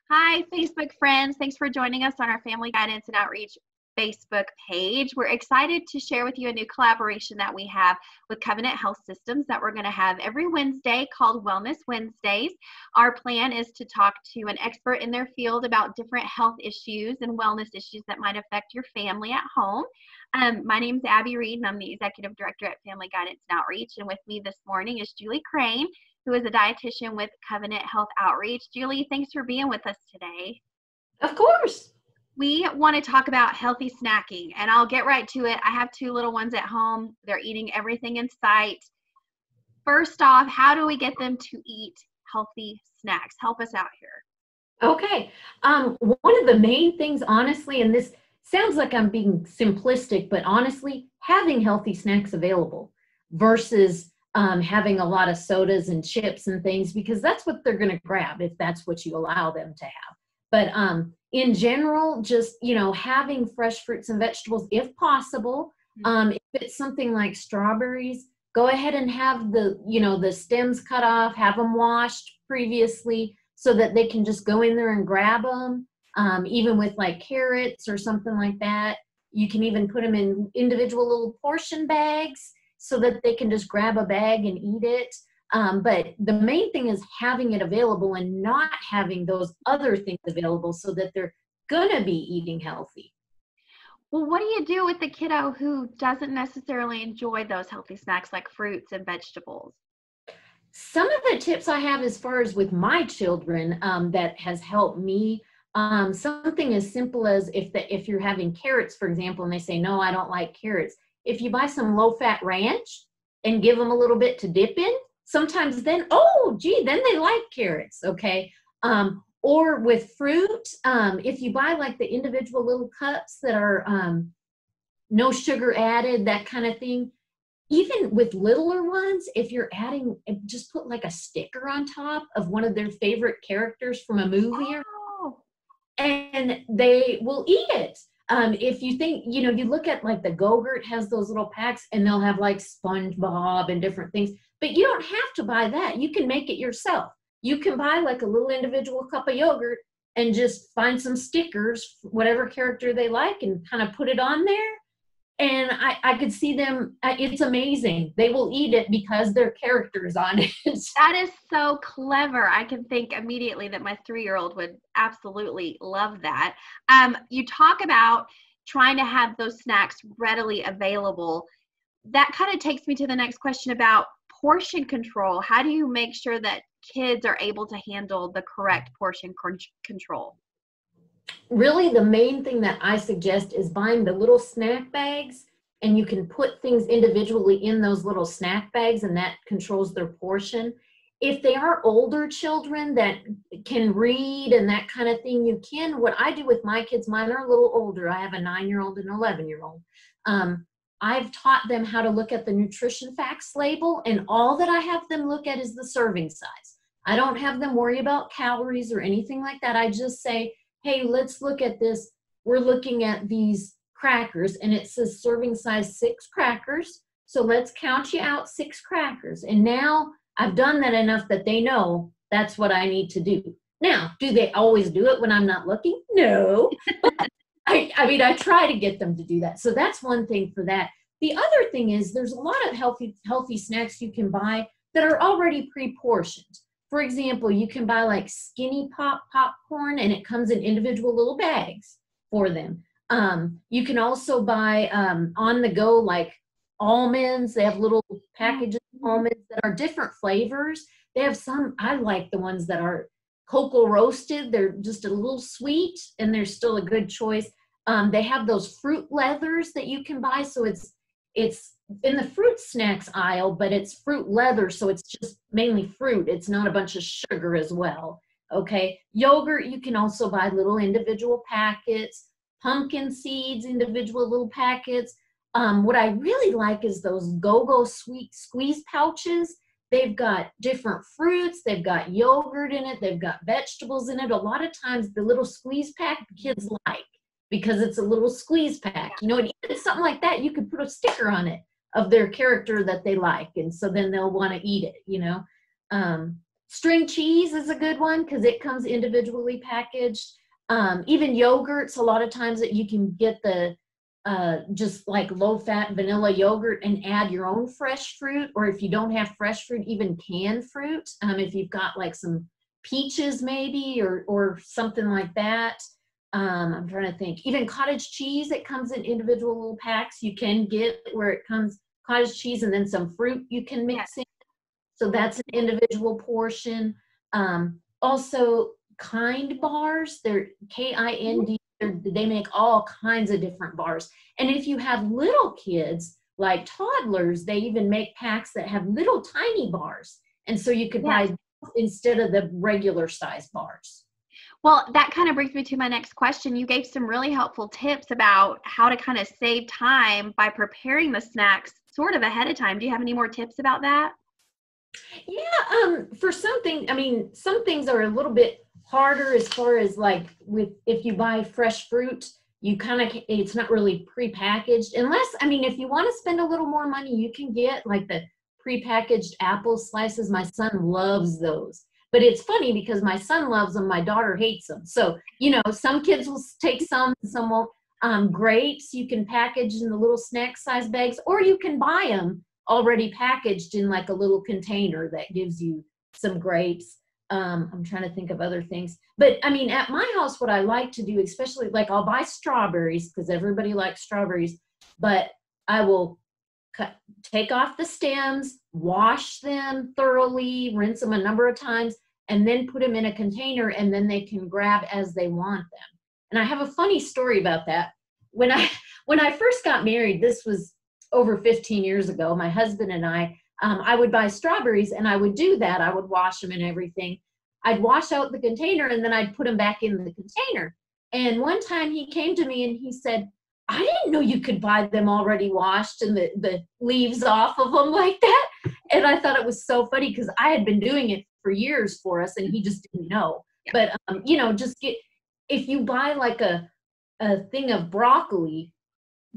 Hi, Facebook friends. Thanks for joining us on our Family Guidance and Outreach Facebook page. We're excited to share with you a new collaboration that we have with Covenant Health Systems that we're going to have every Wednesday called Wellness Wednesdays. Our plan is to talk to an expert in their field about different health issues and wellness issues that might affect your family at home. My name is Abby Reed, and I'm the Executive Director at Family Guidance and Outreach. And with me this morning is Julie Crane, who is a dietitian with Covenant Health Outreach. Julie, thanks for being with us today. Of course. We want to talk about healthy snacking, and I'll get right to it. I have two little ones at home. They're eating everything in sight. First off, how do we get them to eat healthy snacks? Help us out here. Okay. One of the main things, honestly, and this sounds like I'm being simplistic, but honestly, having healthy snacks available versus having a lot of sodas and chips and things, because that's what they're going to grab if that's what you allow them to have. But in general, just, having fresh fruits and vegetables if possible. If it's something like strawberries, go ahead and have the stems cut off, have them washed previously so that they can just go in there and grab them. Even with like carrots or something like that, you can even put them in individual little portion bags so that they can just grab a bag and eat it. But the main thing is having it available and not having those other things available so that they're going to be eating healthy. Well, what do you do with the kiddo who doesn't necessarily enjoy those healthy snacks like fruits and vegetables? Some of the tips I have as far as with my children that has helped me, something as simple as if you're having carrots, for example, and they say, no, I don't like carrots. If you buy some low-fat ranch and give them a little bit to dip in, sometimes then they like carrots, okay? Or with fruit, if you buy like the individual little cups that are no sugar added, that kind of thing, even with littler ones, if you're adding, just put like a sticker on top of one of their favorite characters from a movie, and they will eat it. If you think, you look at like the Go-Gurt has those little packs and they'll have like SpongeBob and different things, but you don't have to buy that. You can make it yourself. You can buy like a little individual cup of yogurt and just find some stickers, whatever character they like, and kind of put it on there. And I could see them, it's amazing. They will eat it because their character is on it. That is so clever. I can think immediately that my 3-year-old would absolutely love that. You talk about trying to have those snacks readily available. That kind of takes me to the next question about portion control. How do you make sure that kids are able to handle the correct portion control? Really, the main thing that I suggest is buying the little snack bags, and you can put things individually in those little snack bags, and that controls their portion. If they are older children that can read and that kind of thing, you can. What I do with my kids, mine are a little older. I have a 9-year-old and an 11-year-old. I've taught them how to look at the nutrition facts label, and all that I have them look at is the serving size. I don't have them worry about calories or anything like that. I just say, hey, let's look at this. We're looking at these crackers, and it says serving size 6 crackers. So let's count you out 6 crackers. And now I've done that enough that they know that's what I need to do. Now, do they always do it when I'm not looking? No. I try to get them to do that. So that's one thing for that. The other thing is there's a lot of healthy snacks you can buy that are already pre-portioned. For example, you can buy like Skinny Pop popcorn, and it comes in individual little bags for them. You can also buy on the go like almonds. They have little packages of almonds that are different flavors. They have some, I like the ones that are cocoa roasted. They're just a little sweet, and they're still a good choice. They have those fruit leathers that you can buy. So it's in the fruit snacks aisle, but it's fruit leather, so it's just mainly fruit. It's not a bunch of sugar as well. Okay, yogurt, you can also buy little individual packets. Pumpkin seeds, individual little packets. What I really like is those Go-Go sweet squeeze pouches. They've got different fruits. They've got yogurt in it. They've got vegetables in it. A lot of times the little squeeze pack kids like because it's a little squeeze pack. And even something like that, you could put a sticker on it of their character that they like, and so then they'll want to eat it. String cheese is a good one because it comes individually packaged. Even yogurts, a lot of times that you can get the just like low-fat vanilla yogurt and add your own fresh fruit, or if you don't have fresh fruit, even canned fruit. If you've got like some peaches maybe, or something like that. I'm trying to think. Even cottage cheese, it comes in individual little packs. You can get where it comes cottage cheese and then some fruit you can mix in. So that's an individual portion. Also, Kind bars, they're Kind. They make all kinds of different bars. And if you have little kids, like toddlers, they even make packs that have little tiny bars. And so you could buy instead of the regular size bars. Well, that kind of brings me to my next question. You gave some really helpful tips about how to kind of save time by preparing the snacks sort of ahead of time. Do you have any more tips about that? Yeah, for something, I mean, some things are a little bit harder as far as like if you buy fresh fruit, you kind of, it's not really prepackaged unless, I mean, if you want to spend a little more money, you can get like the prepackaged apple slices. My son loves those. But it's funny because my son loves them, my daughter hates them. So, you know, some kids will take some won't. Grapes, you can package in the little snack size bags, or you can buy them already packaged in like a little container that gives you some grapes. I'm trying to think of other things. But I mean, at my house, what I like to do, especially like I'll buy strawberries because everybody likes strawberries, but I will take off the stems, wash them thoroughly, rinse them a number of times, and then put them in a container, and then they can grab as they want them. And I have a funny story about that. When I first got married, this was over 15 years ago, my husband and I would buy strawberries, and I would do that. I would wash them and everything. I'd wash out the container, and then I'd put them back in the container. And one time he came to me and he said, I didn't know you could buy them already washed and the leaves off of them like that. And I thought it was so funny because I had been doing it for years for us and he just didn't know. Yeah. But, you know, if you buy like a thing of broccoli,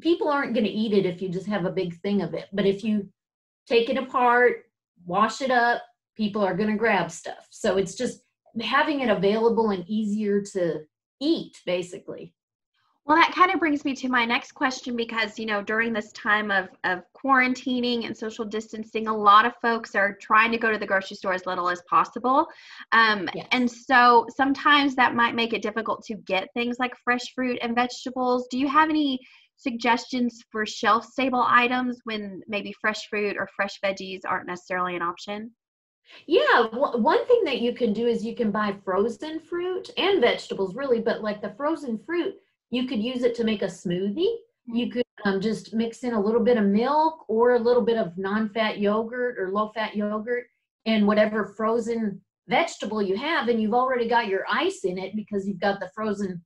people aren't going to eat it if you just have a big thing of it. But if you take it apart, wash it up, people are going to grab stuff. So it's just having it available and easier to eat, basically. Well, that kind of brings me to my next question because, you know, during this time of quarantining and social distancing, a lot of folks are trying to go to the grocery store as little as possible. Yes. And so sometimes that might make it difficult to get things like fresh fruit and vegetables. Do you have any suggestions for shelf-stable items when maybe fresh fruit or fresh veggies aren't necessarily an option? Yeah, one thing that you can do is you can buy frozen fruit and vegetables, really, but like the frozen fruit, you could use it to make a smoothie. You could just mix in a little bit of milk or a little bit of non-fat yogurt or low-fat yogurt and whatever frozen vegetable you have, and you've already got your ice in it because you've got the frozen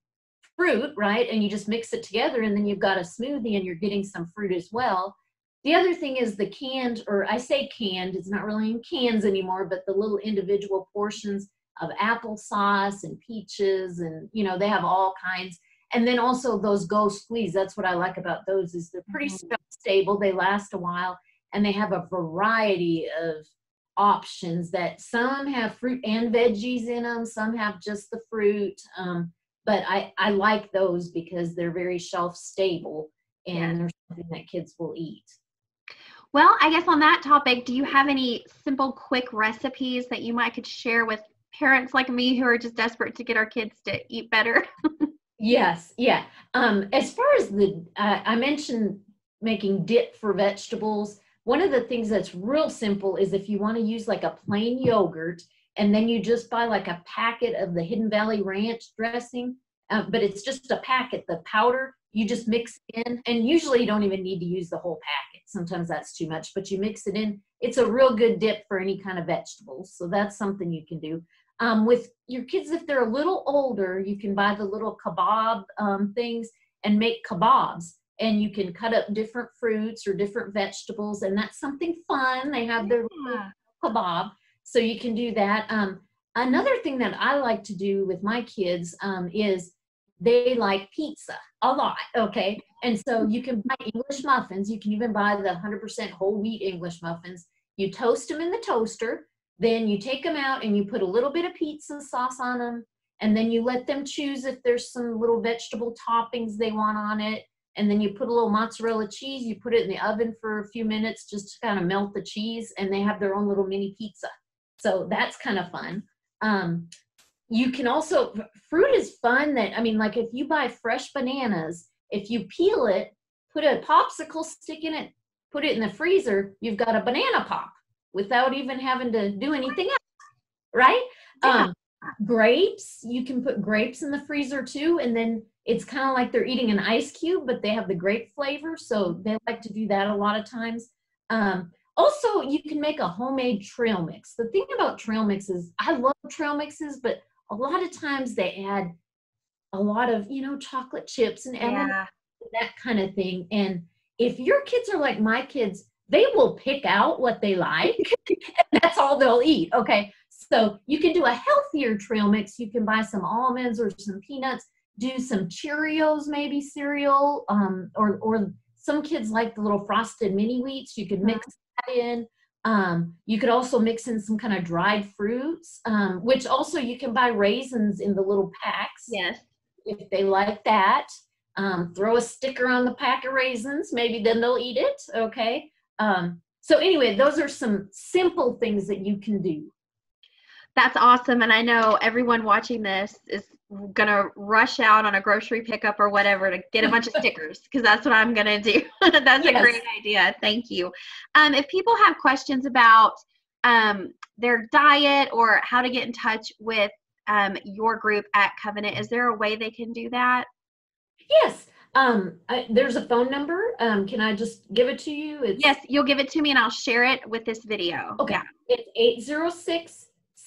fruit, right? And you just mix it together, and then you've got a smoothie and you're getting some fruit as well. The other thing is the canned, or I say canned, it's not really in cans anymore, but the little individual portions of applesauce and peaches, and, you know, they have all kinds. And then also those Go Squeeze, that's what I like about those, is they're pretty stable, they last a while, and they have a variety of options that some have fruit and veggies in them, some have just the fruit, but I like those because they're very shelf stable and they're something that kids will eat. Well, I guess on that topic, do you have any simple, quick recipes that you might could share with parents like me who are just desperate to get our kids to eat better? Yes, yeah. As far as I mentioned making dip for vegetables, one of the things that's real simple is if you want to use like a plain yogurt, and then you just buy like a packet of the Hidden Valley Ranch dressing, but it's just a packet, the powder, you just mix it in, and usually you don't even need to use the whole packet. Sometimes that's too much, but you mix it in. It's a real good dip for any kind of vegetables, so that's something you can do. With your kids, if they're a little older, you can buy the little kebab things and make kebabs. And you can cut up different fruits or different vegetables, and that's something fun. They have their kebab, so you can do that. Another thing that I like to do with my kids is they like pizza a lot, okay? And so you can buy English muffins. You can even buy the 100% whole wheat English muffins. You toast them in the toaster. Then you take them out and you put a little bit of pizza sauce on them. And then you let them choose if there's some little vegetable toppings they want on it. And then you put a little mozzarella cheese, you put it in the oven for a few minutes just to kind of melt the cheese, and they have their own little mini pizza. So that's kind of fun. You can also, fruit is fun that, I mean, like if you buy fresh bananas, if you peel it, put a popsicle stick in it, put it in the freezer, you've got a banana pop without even having to do anything else, right? Yeah. Grapes, you can put grapes in the freezer too, and then it's kind of like they're eating an ice cube, but they have the grape flavor, so they like to do that a lot of times. Also, you can make a homemade trail mix. The thing about trail mixes, I love trail mixes, but a lot of times they add a lot of, you know, chocolate chips and Yeah. that kind of thing. And if your kids are like my kids, they will pick out what they like, and that's all they'll eat. Okay, so you can do a healthier trail mix. You can buy some almonds or some peanuts, do some Cheerios, maybe cereal, or some kids like the little frosted mini wheats. You could mix that in. You could also mix in some kind of dried fruits, which also you can buy raisins in the little packs. Yes. If they like that. Throw a sticker on the pack of raisins, maybe then they'll eat it. Okay. So anyway, those are some simple things that you can do. That's awesome. And I know everyone watching this is going to rush out on a grocery pickup or whatever to get a bunch of stickers, because that's what I'm going to do. That's a great idea. Thank you. If people have questions about their diet or how to get in touch with your group at Covenant, is there a way they can do that? Yes. There's a phone number. Can I just give it to you? Yes, you'll give it to me and I'll share it with this video. Okay. Yeah. It's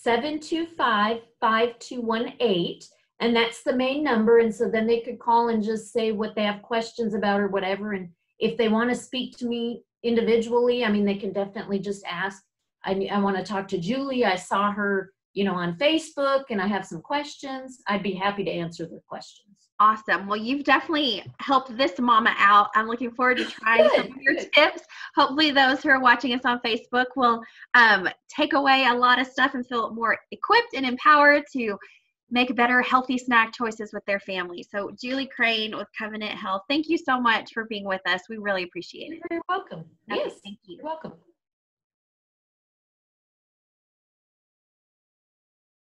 806-725-5218. And that's the main number. And so then they could call and just say what they have questions about or whatever. And if they want to speak to me individually, I mean, they can definitely just ask. I want to talk to Julie. I saw her, you know, on Facebook, and I have some questions. I'd be happy to answer their questions. Awesome. Well, you've definitely helped this mama out. I'm looking forward to trying some of your tips. Hopefully those who are watching us on Facebook will take away a lot of stuff and feel more equipped and empowered to make better healthy snack choices with their family. So Julie Crane with Covenant Health, thank you so much for being with us. We really appreciate it. You're very welcome. Okay, Yes. thank you. You're welcome.